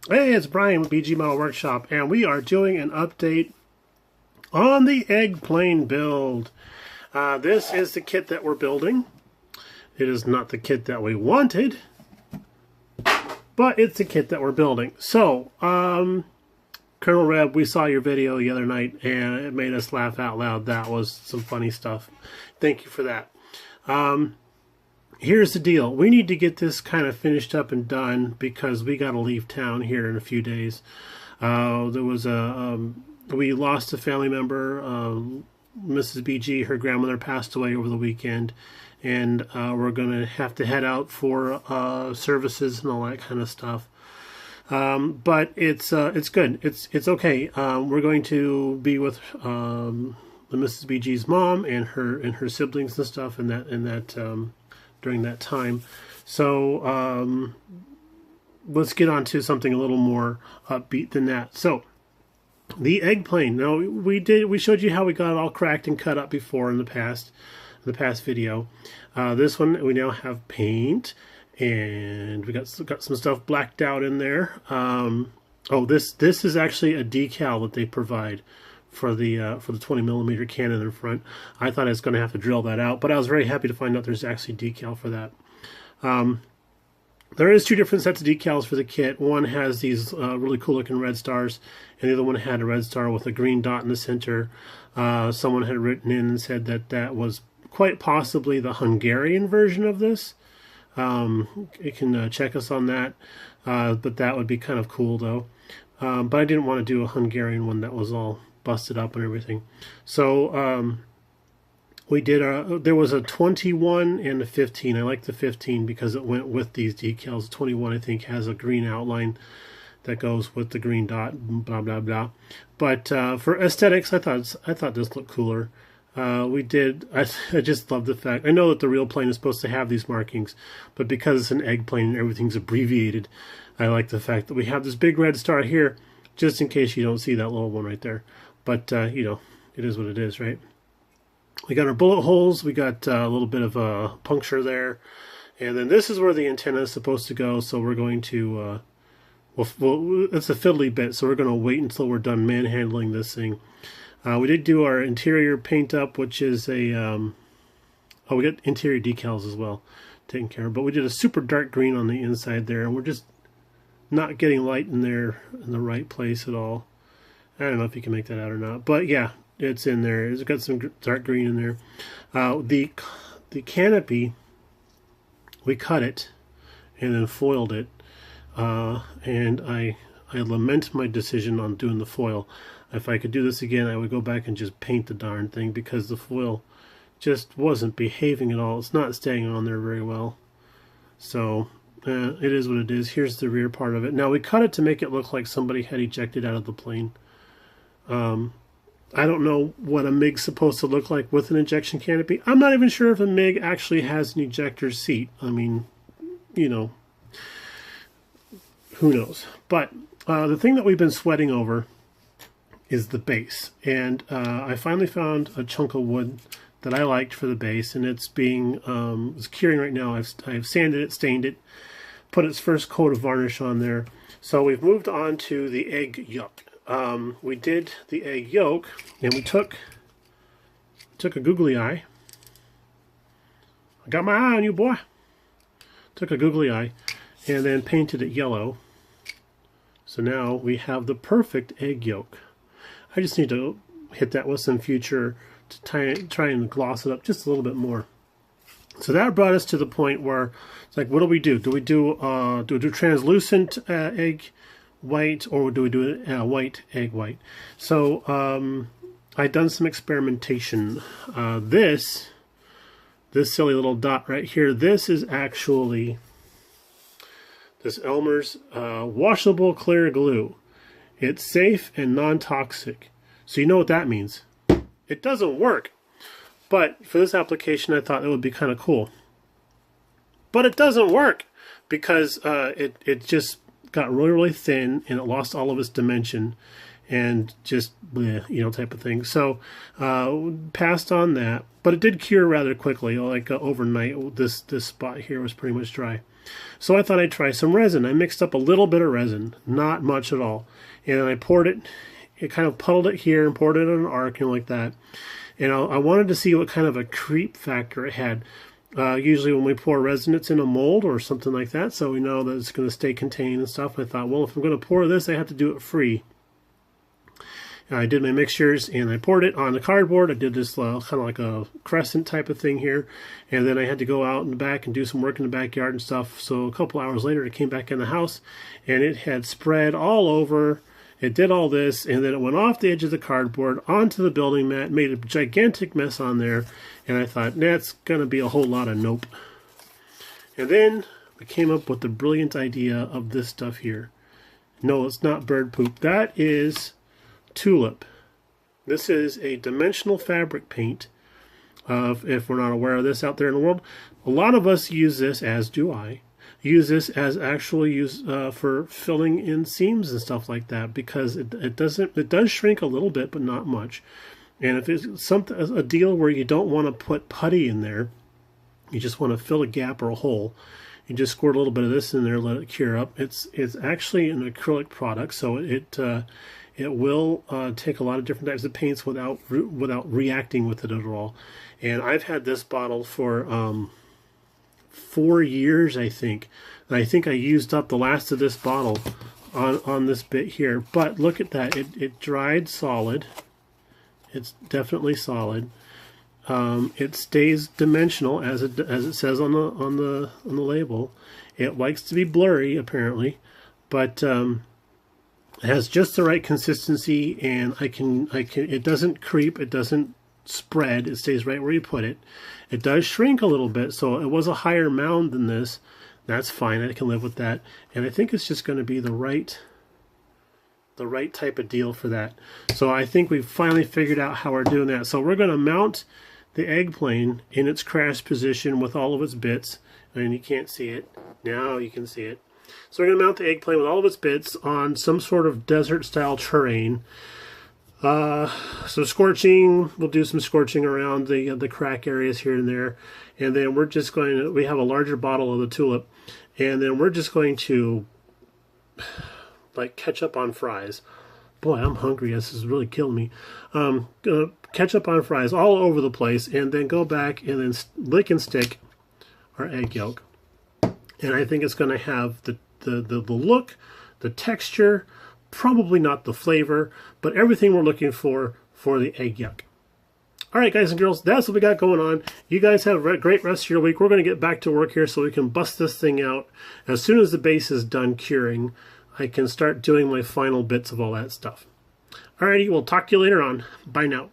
Hey, it's Brian with BG Model Workshop, and we are doing an update on the egg plane build. This is the kit that we're building. It is not the kit that we wanted, but it's the kit that we're building. So, Colonel Reb, we saw your video the other night, and it made us laugh out loud. That was some funny stuff. Thank you for that. Here's the deal. We need to get this kind of finished up and done because we got to leave town here in a few days. We lost a family member, Mrs. BG. Her grandmother passed away over the weekend, and we're going to have to head out for services and all that kind of stuff. But it's good. It's okay. We're going to be with the Mrs. BG's mom and her siblings and stuff, during that time. So let's get on to something a little more upbeat than that. So the egg plane. Now we showed you how we got it all cracked and cut up before in the past video. This one we now have paint, and we got some stuff blacked out in there. This is actually a decal that they provide for the 20mm cannon in front. I thought I was going to have to drill that out, but I was very happy to find out there's actually decal for that. There is two different sets of decals for the kit. One has these really cool looking red stars, and the other one had a red star with a green dot in the center. Someone had written in and said that was quite possibly the Hungarian version of this. You can check us on that, but that would be kind of cool though. But I didn't want to do a Hungarian one that was all busted up and everything. So we did there was a 21 and a 15. I like the 15 because it went with these decals. The 21 I think has a green outline that goes with the green dot, blah blah blah. But for aesthetics, I thought this looked cooler. I just love the fact, I know that the real plane is supposed to have these markings, but because it's an egg plane and everything's abbreviated, I like the fact that we have this big red star here, just in case you don't see that little one right there. But, you know, it is what it is, right? We got our bullet holes. We got a little bit of a puncture there. And then this is where the antenna is supposed to go. So we're going to, it's a fiddly bit. So we're going to wait until we're done manhandling this thing. We did do our interior paint up, which is we got interior decals as well taken care of. But we did a super dark green on the inside there. And we're just not getting light in there in the right place at all. I don't know if you can make that out or not, but yeah, it's in there. It's got some dark green in there. The canopy, we cut it and then foiled it, and I lament my decision on doing the foil. If I could do this again, I would go back and just paint the darn thing because the foil just wasn't behaving at all. It's not staying on there very well. So it is what it is. Here's the rear part of it. Now we cut it to make it look like somebody had ejected out of the plane. I don't know what a MiG's supposed to look like with an ejection canopy. I'm not even sure if a MiG actually has an ejector seat. I mean, you know, who knows? But the thing that we've been sweating over is the base. And I finally found a chunk of wood that I liked for the base, and it's being it's curing right now. I've sanded it, stained it, put its first coat of varnish on there. So we've moved on to the egg yolk. We did the egg yolk, and we took a googly eye. I got my eye on you, boy. Took a googly eye and then painted it yellow. So now we have the perfect egg yolk. I just need to hit that with some future to try and gloss it up just a little bit more. So that brought us to the point where it's like, what do we do? Do we do translucent egg white, or do we do white egg white? So I've done some experimentation. This silly little dot right here, this is actually this Elmer's washable clear glue. It's safe and non-toxic. So you know what that means. It doesn't work. But for this application, I thought it would be kind of cool. But it doesn't work because it just got really, really thin, and it lost all of its dimension. and just bleh, you know, type of thing. So passed on that, but it did cure rather quickly. Like overnight, this spot here was pretty much dry. So I thought I'd try some resin. I mixed up a little bit of resin, not much at all, and then I poured it. It kind of puddled it here and poured it on an arc and like that. And I wanted to see what kind of a creep factor it had. Usually when we pour resin, it's in a mold or something like that, so we know that it's going to stay contained and stuff. I thought, well, if I'm going to pour this, I have to do it free. I did my mixtures and I poured it on the cardboard. I did this kind of like a crescent type of thing here. And then I had to go out in the back and do some work in the backyard and stuff. So a couple hours later, it came back in the house and it had spread all over. It did all this, and then it went off the edge of the cardboard onto the building mat, made a gigantic mess on there. And I thought, that's going to be a whole lot of nope. And then we came up with the brilliant idea of this stuff here. No, it's not bird poop. That is tulip. This is a dimensional fabric paint. If we're not aware of this out there in the world, a lot of us use this, as do I, use this as actual use for filling in seams and stuff like that, because it does shrink a little bit, but not much. And if it's a deal where you don't want to put putty in there, you just want to fill a gap or a hole, you just squirt a little bit of this in there, let it cure up. It's actually an acrylic product, so it will take a lot of different types of paints without reacting with it at all. And I've had this bottle for 4 years, I think. And I think I used up the last of this bottle on this bit here. But look at that. It dried solid. It's definitely solid. It stays dimensional as it says on the label. It likes to be blurry apparently, but it has just the right consistency, and it doesn't creep, it doesn't spread, it stays right where you put it. It does shrink a little bit, so it was a higher mound than this. That's fine, I can live with that. And I think it's just going to be the right type of deal for that. So I think we've finally figured out how we're doing that. So we're going to mount the egg plane in its crash position with all of its bits, and you can't see it. Now you can see it. So we're going to mount the egg plane with all of its bits on some sort of desert-style terrain. So scorching, we'll do some scorching around the crack areas here and there. And then we're just going to, we have a larger bottle of the tulip, and then we're just going to, like, ketchup on fries. Boy, I'm hungry. This is really killing me. Ketchup on fries all over the place, and then go back and then lick and stick our egg yolk. And I think it's going to have the look, the texture, probably not the flavor, but everything we're looking for the egg yolk. All right, guys and girls, that's what we got going on. You guys have a great rest of your week. We're going to get back to work here so we can bust this thing out. As soon as the base is done curing, I can start doing my final bits of all that stuff. Alrighty, we'll talk to you later on. Bye now.